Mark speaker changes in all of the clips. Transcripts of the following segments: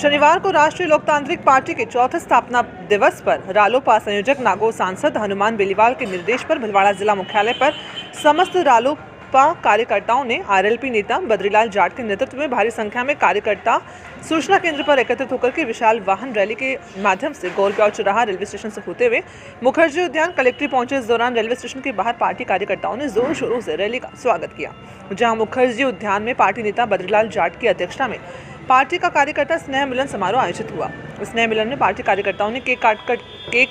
Speaker 1: शनिवार को राष्ट्रीय लोकतांत्रिक पार्टी के चौथे स्थापना दिवस पर रालोपा संयोजक नागौर सांसद हनुमान बेनीवाल के निर्देश पर भीलवाड़ा जिला मुख्यालय पर समस्त रालोपा कार्यकर्ताओं ने आरएलपी नेता बद्रीलाल जाट के नेतृत्व में भारी संख्या में कार्यकर्ता सूचना केंद्र पर एकत्रित होकर के विशाल वाहन रैली के माध्यम से गोलगांव चौराहा रेलवे स्टेशन से होते हुए मुखर्जी उद्यान कलेक्ट्रेट पहुंचे। इस दौरान रेलवे स्टेशन के बाहर पार्टी कार्यकर्ताओं ने जोर शोरों से रैली का स्वागत किया, जहां मुखर्जी उद्यान में पार्टी नेता बद्रीलाल जाट की अध्यक्षता में पार्टी का कार्यकर्ता स्नेह मिलन समारोह आयोजित हुआ। स्नेह मिलन में पार्टी कार्यकर्ताओं ने केक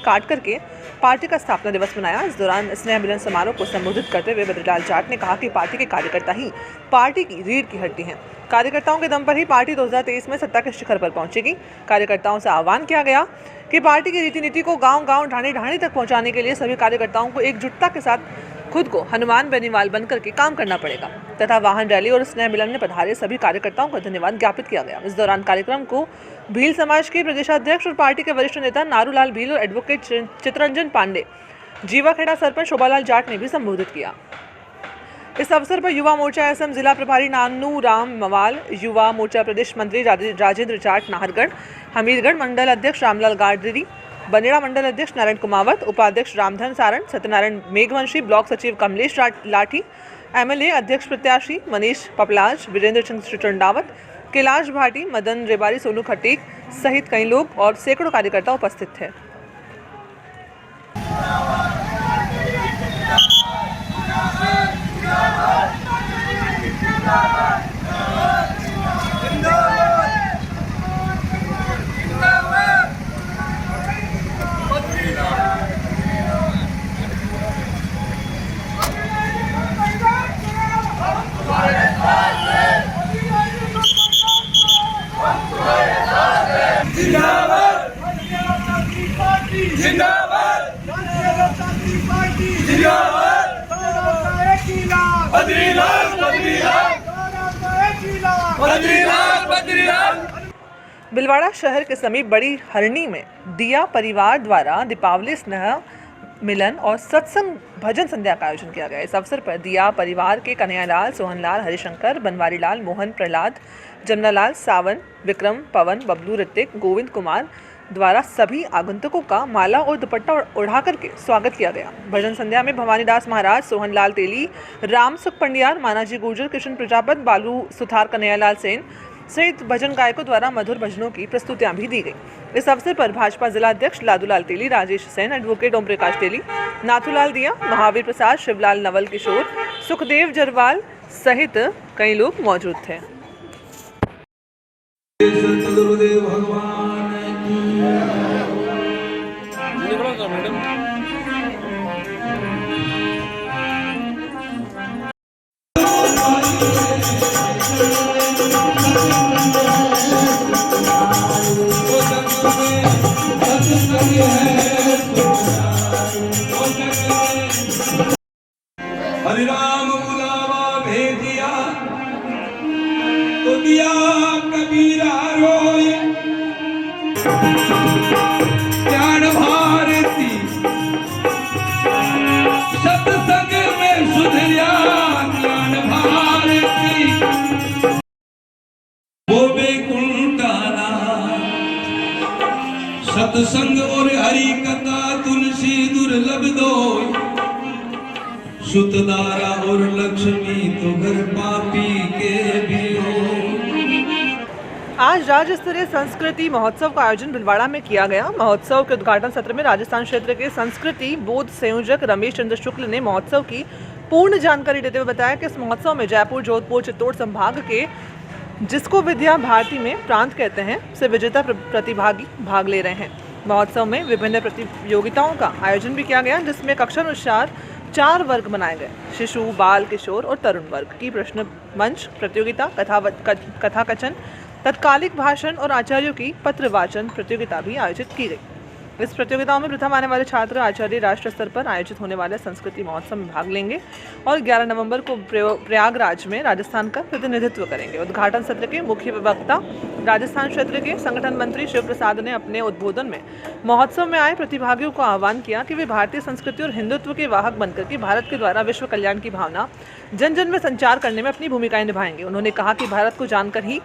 Speaker 1: काट करके पार्टी का स्थापना दिवस मनाया। इस दौरान स्नेह मिलन समारोह को संबोधित करते हुए बद्रीलाल जाट ने कहा कि पार्टी के कार्यकर्ता ही पार्टी की रीढ़ की हड्डी हैं। कार्यकर्ताओं के दम पर ही पार्टी 2023 में सत्ता के शिखर पर पहुंचेगी। कार्यकर्ताओं से आह्वान किया गया कि पार्टी की रीति नीति को गांव-गांव, ढाणी-ढाणी तक पहुंचाने के लिए सभी कार्यकर्ताओं को एकजुटता के साथ खुद को हनुमान बेनीवाल बनकर के काम करना पड़ेगा तथा वाहन रैली और स्नेह मिलन में पधारे सभी कार्यकर्ताओं का धन्यवाद ज्ञापित किया गया। इस दौरान कार्यक्रम को भील समाज के प्रदेशाध्यक्ष और पार्टी के वरिष्ठ नेता नारूलाल भील और एडवोकेट चित्ररंजन पांडे, जीवाखेड़ा सरपंच शोभालाल जाट ने भी संबोधित किया। इस अवसर पर युवा मोर्चा असम जिला प्रभारी नानू राम मवाल, युवा मोर्चा प्रदेश मंत्री राजेंद्र जाट नाहरगढ़, हमीरगढ़ मंडल अध्यक्ष रामलाल गाडरी, बनेड़ा मंडल अध्यक्ष नारायण कुमावत, उपाध्यक्ष रामधन सारण, सत्यनारायण मेघवंशी, ब्लॉक सचिव कमलेश लाठी, एमएलए अध्यक्ष प्रत्याशी मनीष पपलाज, वीरेंद्र सिंह चंडावत, कैलाश भाटी, मदन रेबारी, सोनू खटीक सहित कई लोग और सैकड़ों कार्यकर्ता उपस्थित थे। भीलवाड़ा शहर के समीप बड़ी हरणी में दिया परिवार द्वारा दीपावली स्नेह मिलन और सत्संग भजन संध्या का आयोजन किया गया। इस अवसर पर दिया परिवार के कन्हैयालाल, सोहनलाल, हरिशंकर, बनवारीलाल, मोहन, प्रहलाद, जमनालाल, सावन, विक्रम, पवन, बबलू, ऋतिक, गोविंद कुमार द्वारा सभी आगंतुकों का माला और दुपट्टा उड़ा करके स्वागत किया गया। भजन संध्या में भवानीदास महाराज, सोहनलाल तेली, राम सुख पंडियार, मानाजी गुर्जर, कृष्ण प्रजापत, बालू सुथार, कन्हैयालाल सेन सहित भजन गायकों द्वारा मधुर भजनों की प्रस्तुतियां भी दी गई। इस अवसर पर भाजपा जिला अध्यक्ष लादूलाल तेली, राजेश सेन, एडवोकेट ओम प्रकाश तेली, नाथूलाल दिया, महावीर प्रसाद, शिवलाल नवल किशोर, सुखदेव जरवाल सहित कई लोग मौजूद थे।
Speaker 2: हरि राम बुलावा भेजिया तो दिया कबीरा रोए, ज्ञान भारती सत्संग में सुधरिया, ज्ञान भारती वो बैकुंठाना सत्संग और हरि कथा तुलसी दुर्लभ दो, सुतदारा और लक्ष्मी तो घर पापी के भी हो।
Speaker 1: आज राज्य स्तरीय संस्कृति महोत्सव का आयोजन भीलवाड़ा में किया गया। महोत्सव के उद्घाटन सत्र में राजस्थान क्षेत्र के संस्कृति बोर्ड संयोजक रमेश चंद्र शुक्ल ने महोत्सव की पूर्ण जानकारी देते हुए बताया कि इस महोत्सव में जयपुर, जोधपुर, चित्तौड़ संभाग के जिसको विद्या भारती में प्रांत कहते हैं से विजेता प्रतिभागी भाग ले रहे हैं। महोत्सव में विभिन्न प्रतियोगिताओं का आयोजन भी किया गया, जिसमें कक्षानुसार 4 वर्ग बनाए गए। शिशु, बाल, किशोर और तरुण वर्ग की प्रश्न मंच प्रतियोगिता, कथा कथन, तत्कालिक भाषण और आचार्यों की पत्र वाचन प्रतियोगिता भी आयोजित की गई। इस प्रतियोगिताओं में प्रथम आने वाले छात्र आचार्य राष्ट्रीय स्तर पर आयोजित होने वाले संस्कृति महोत्सव में भाग लेंगे और 11 नवंबर को प्रयागराज में राजस्थान का प्रतिनिधित्व करेंगे। उद्घाटन सत्र के मुख्य वक्ता राजस्थान क्षेत्र के संगठन मंत्री शिव प्रसाद ने अपने उद्बोधन में महोत्सव में आए प्रतिभागियों को आह्वान किया कि वे भारतीय संस्कृति और हिंदुत्व के वाहक बनकर के भारत के द्वारा विश्व कल्याण की भावना जन जन में संचार करने में अपनी भूमिकाएं निभाएंगे। उन्होंने कहा कि भारत को जानकर ही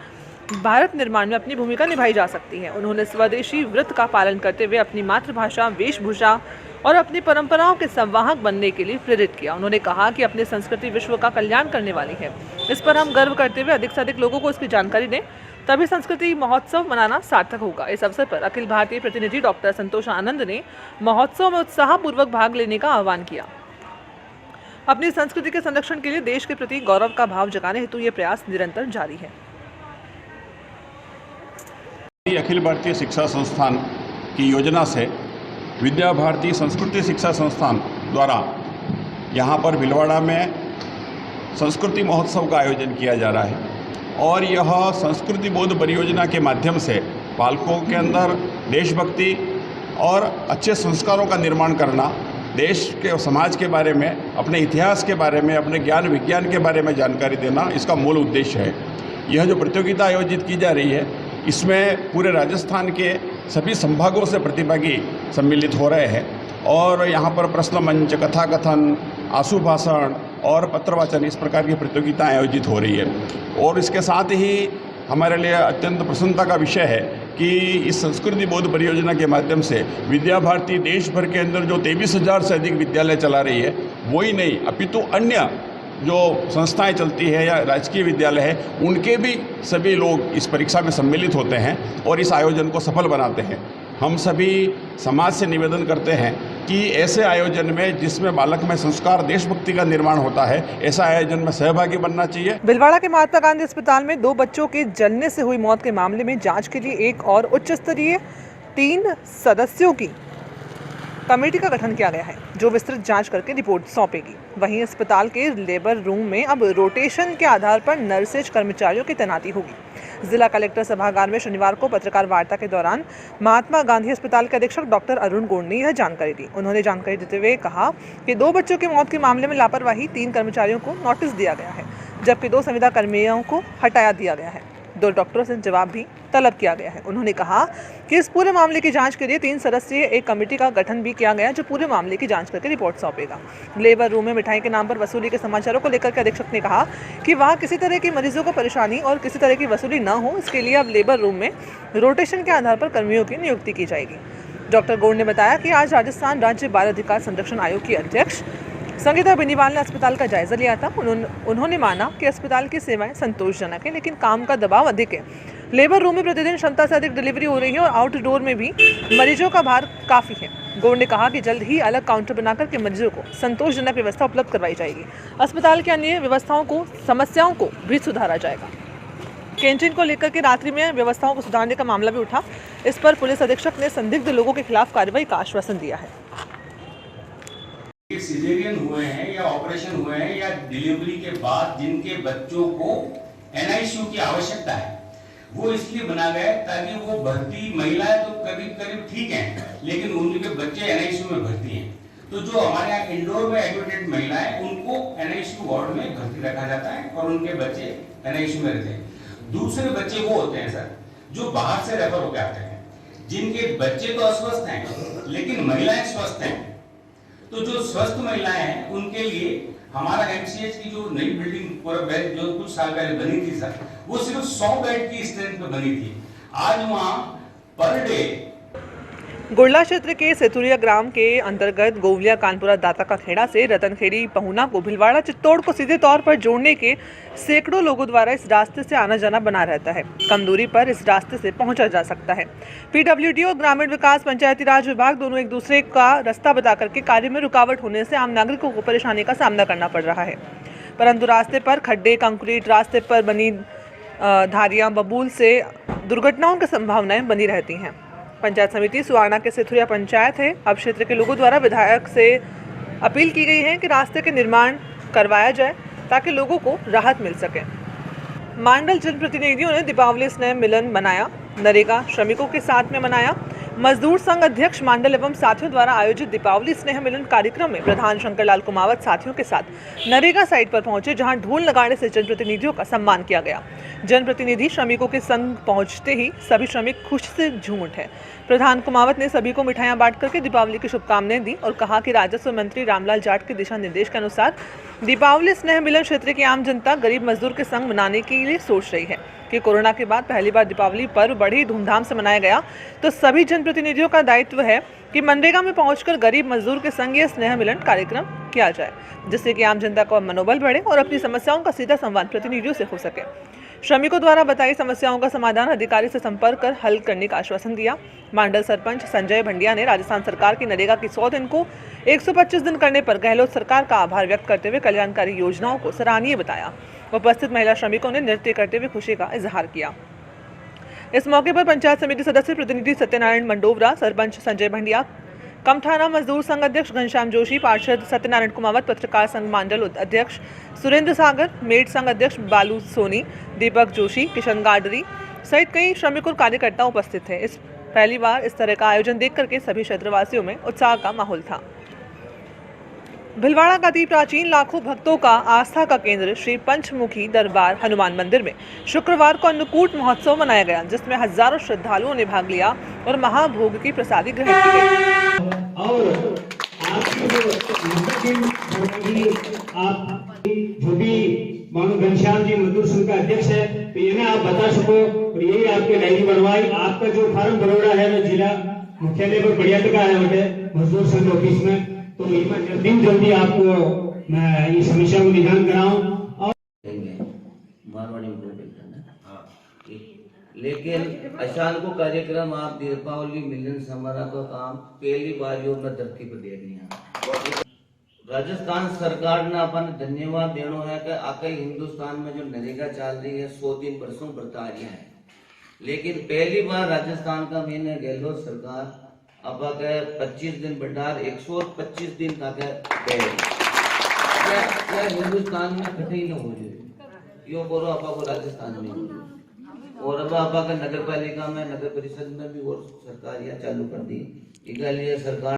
Speaker 1: भारत निर्माण में अपनी भूमिका निभाई जा सकती है। उन्होंने स्वदेशी व्रत का पालन करते हुए अपनी मातृभाषा, वेशभूषा और अपनी परंपराओं के संवाहक बनने के लिए प्रेरित किया। उन्होंने कहा कि अपनी संस्कृति विश्व का कल्याण करने वाली है। इस पर हम गर्व करते हुए अधिक से अधिक लोगों को इसकी जानकारी दें, तभी संस्कृति महोत्सव मनाना सार्थक होगा। इस अवसर पर अखिल भारतीय प्रतिनिधि डॉक्टर संतोष आनंद ने महोत्सव में उत्साहपूर्वक भाग लेने का आह्वान किया। अपनी संस्कृति के संरक्षण के लिए देश के प्रति गौरव का भाव जगाने हेतु ये प्रयास निरंतर जारी है।
Speaker 3: अखिल भारतीय शिक्षा संस्थान की योजना से विद्या भारती संस्कृति शिक्षा संस्थान द्वारा यहाँ पर भीलवाड़ा में संस्कृति महोत्सव का आयोजन किया जा रहा है और यह संस्कृति बोध परियोजना के माध्यम से बालकों के अंदर देशभक्ति और अच्छे संस्कारों का निर्माण करना, देश के समाज के बारे में, अपने इतिहास के बारे में, अपने ज्ञान विज्ञान के बारे में जानकारी देना इसका मूल उद्देश्य है। यह जो प्रतियोगिता आयोजित की जा रही है इसमें पूरे राजस्थान के सभी संभागों से प्रतिभागी सम्मिलित हो रहे हैं और यहाँ पर प्रश्न मंच, कथा कथन, आशु भाषण और पत्रवाचन इस प्रकार की प्रतियोगिता आयोजित हो रही है। और इसके साथ ही हमारे लिए अत्यंत प्रसन्नता का विषय है कि इस संस्कृति बोध परियोजना के माध्यम से विद्या भारती देश भर के अंदर जो 23,000 से अधिक विद्यालय चला रही है, वो ही नहीं अपितु अन्य जो संस्थाएं चलती है या राजकीय विद्यालय है, उनके भी सभी लोग इस परीक्षा में सम्मिलित होते हैं और इस आयोजन को सफल बनाते हैं। हम सभी समाज से निवेदन करते हैं कि ऐसे आयोजन में जिसमें बालक में संस्कार, देशभक्ति का निर्माण होता है, ऐसा आयोजन में सहभागी बनना चाहिए।
Speaker 1: भीलवाड़ा के महात्मा गांधी अस्पताल में 2 बच्चों के जलने से हुई मौत के मामले में जांच के लिए एक और उच्च स्तरीय 3 सदस्यों की कमेटी का गठन किया गया है, जो विस्तृत जांच करके रिपोर्ट सौंपेगी। वहीं अस्पताल के लेबर रूम में अब रोटेशन के आधार पर नर्सेज कर्मचारियों की तैनाती होगी। जिला कलेक्टर सभागार में शनिवार को पत्रकार वार्ता के दौरान महात्मा गांधी अस्पताल के अधीक्षक डॉक्टर अरुण गोंड ने यह जानकारी दी। उन्होंने जानकारी देते हुए कहा कि 2 बच्चों की मौत के मामले में लापरवाही 3 कर्मचारियों को नोटिस दिया गया है, जबकि 2 संविदा कर्मियों को हटाया दिया गया है। 2 डॉक्टरों से जवाब भी तलब किया गया है। उन्होंने कहा कि इस पूरे मामले की जांच के लिए 3 सदस्यीय एक कमेटी का गठन भी किया गया, जो पूरे मामले की जांच करके रिपोर्ट सौंपेगा। लेबर रूम में मिठाई के नाम पर वसूली के समाचारों को लेकर के अधीक्षक ने कहा कि वहां किसी तरह की मरीजों को परेशानी और किसी तरह की वसूली न हो, इसके लिए अब लेबर रूम में रोटेशन के आधार पर कर्मियों की नियुक्ति की जाएगी। डॉक्टर गोंड ने बताया कि आज राजस्थान राज्य बाल अधिकार संरक्षण आयोग की अध्यक्ष संगीता बेनीवाल ने अस्पताल का जायजा लिया था। उन्होंने माना कि अस्पताल की सेवाएं संतोषजनक है, लेकिन काम का दबाव अधिक है। लेबर रूम में प्रतिदिन क्षमता से अधिक डिलीवरी हो रही है और आउटडोर में भी मरीजों का भार काफ़ी है। गोंड ने कहा कि जल्द ही अलग काउंटर बनाकर के मरीजों को संतोषजनक व्यवस्था उपलब्ध करवाई जाएगी। अस्पताल की अन्य व्यवस्थाओं को, समस्याओं को भी सुधारा जाएगा। कैंटीन को लेकर के रात्रि में व्यवस्थाओं को सुधारने का मामला भी उठा। इस पर पुलिस अधीक्षक ने संदिग्ध लोगों के खिलाफ कार्रवाई का आश्वासन दिया है।
Speaker 4: सिजेरियन हुए हैं या ऑपरेशन हुए हैं या डिलीवरी के बाद जिनके बच्चों को एनआईसीयू की आवश्यकता है, वो इसलिए बना गया ताकि वो भर्ती महिलाएं तो करीब करीब ठीक हैं, लेकिन उनके बच्चे एनआईसीयू में भर्ती हैं। तो जो हमारे यहाँ इंडोर में एडमिटेड महिलाएं, उनको एनआईसीयू वार्ड में भर्ती रखा जाता है और उनके बच्चे एनआईसीयू में रहते हैं। दूसरे बच्चे वो होते हैं सर, जो बाहर से रेफर होकर आते हैं, जिनके बच्चे तो अस्वस्थ हैं लेकिन महिलाएं स्वस्थ हैं। तो जो स्वस्थ महिलाएं हैं उनके लिए हमारा एमसीएच की जो नई बिल्डिंग पूरा बेड जो कुछ साल पहले बनी थी सर, वो सिर्फ 100 बेड की स्ट्रेंथ पे बनी थी। आज वहां पर डे
Speaker 1: गुड़ला क्षेत्र के सेतुरिया ग्राम के अंतर्गत गोवलिया कानपुरा दाता का खेड़ा से रतनखेड़ी पहुना को भीलवाड़ा चित्तौड़ को सीधे तौर पर जोड़ने के सैकड़ों लोगों द्वारा इस रास्ते से आना जाना बना रहता है। कम दूरी पर इस रास्ते से पहुंचा जा सकता है। पीडब्ल्यूडी और ग्रामीण विकास पंचायती राज विभाग दोनों एक दूसरे का रास्ता बता करके कार्य में रुकावट होने से आम नागरिकों को परेशानी का सामना करना पड़ रहा है। परंतु रास्ते पर खड्डे, कंक्रीट, रास्ते पर बनी धारियां, बबूल से दुर्घटनाओं की संभावनाएं बनी रहती हैं। पंचायत समिति सुवाना के सेथुरिया पंचायत है। अब क्षेत्र के लोगों द्वारा विधायक से अपील की गई है कि रास्ते के निर्माण करवाया जाए ताकि लोगों को राहत मिल सके। मांडल जनप्रतिनिधियों ने दीपावली स्नेह मिलन मनाया। नरेगा श्रमिकों के साथ में मनाया। मजदूर संघ अध्यक्ष मांडल एवं साथियों द्वारा आयोजित दीपावली स्नेह मिलन कार्यक्रम में प्रधान शंकरलाल कुमावत साथियों के साथ नरेगा साइट पर पहुंचे, जहां ढोल नगाड़े से जनप्रतिनिधियों का सम्मान किया गया। जनप्रतिनिधि श्रमिकों के संग पहुंचते ही सभी श्रमिक खुशी से झूम उठे। प्रधान कुमावत ने सभी को मिठाइयां बांट करके दीपावली की शुभकामनाएं दी और कहा कि राजस्व मंत्री रामलाल जाट के दिशा निर्देश के अनुसार दीपावली स्नेह मिलन क्षेत्र की आम जनता गरीब मजदूर के संग मनाने के लिए सोच रही है। कि कोरोना के बाद पहली बार दीपावली पर्व बड़ी धूमधाम से मनाया गया, तो सभी जनप्रतिनिधियों का दायित्व है कि मनरेगा में पहुंचकर गरीब मजदूर के संग ये स्नेह मिलन कार्यक्रम किया जाए, जिससे कि आम जनता का मनोबल बढ़े और अपनी समस्याओं का सीधा संवाद प्रतिनिधियों से हो सके। श्रमिकों द्वारा बताई समस्याओं का समाधान अधिकारी से संपर्क कर हल करने का आश्वासन दिया। मंडल सरपंच संजय भंडिया ने राजस्थान सरकार की नरेगा की 100 दिन को 125 दिन करने पर गहलोत सरकार का आभार व्यक्त करते हुए कल्याणकारी योजनाओं को सराहनीय बताया। उपस्थित महिला श्रमिकों ने नृत्य करते हुए खुशी का इजहार किया। इस मौके पर पंचायत समिति सदस्य प्रतिनिधि सत्यनारायण मंडोवरा, सरपंच संजय भंडिया, कमठाना मजदूर संघ अध्यक्ष घनश्याम जोशी, पार्षद सत्यनारायण कुमावत, पत्रकार संघ मंडल अध्यक्ष सुरेंद्र सागर, मेड संघ अध्यक्ष बालू सोनी, दीपक जोशी, किशन गाडरी सहित कई श्रमिक और कार्यकर्ता उपस्थित थे। इस पहली बार इस तरह का आयोजन देख करके सभी क्षेत्रवासियों में उत्साह का माहौल था। भिलवाड़ा का अति प्राचीन लाखों भक्तों का आस्था का केंद्र श्री पंचमुखी दरबार हनुमान मंदिर में शुक्रवार को अन्नकूट महोत्सव मनाया गया, जिसमें हजारों श्रद्धालुओं ने भाग लिया और महाभोग की प्रसादी ग्रहण की गई।
Speaker 5: और आपकी जो भी मानो घनश्याम जी मजदूर संघ का अध्यक्ष है, तो ये ना आप बता सको और यही आपके डायरी बनवाई। आपका जो फार्म भरोड़ा है वो जिला मुख्यालय पर बढ़िया का है मजदूर संघ ऑफिस में, तो जल्दी आपको मैं इस समस्या को निदान कराऊं।
Speaker 6: मारवाड़ी में लेकिन अशान को कार्यक्रम आप दीपावली मिलन समारोह का काम पहली बार यो मैं धरती पर देख रही। राजस्थान सरकार ने अपन धन्यवाद देना है कि आके हिंदुस्तान में जो नरेगा चल रही है 100 दिन बरसों बरता रही है, लेकिन पहली बार राजस्थान का मैंने गहलोत सरकार अब के 25 दिन भंडार 125 दिन का हिंदुस्तान में कहीं न हो जाए यो बोलो आपा को राजस्थान में, और अब आपा का नगर पालिका में नगर परिषद में भी और सरकार यह चालू कर दी। इसलिए सरकार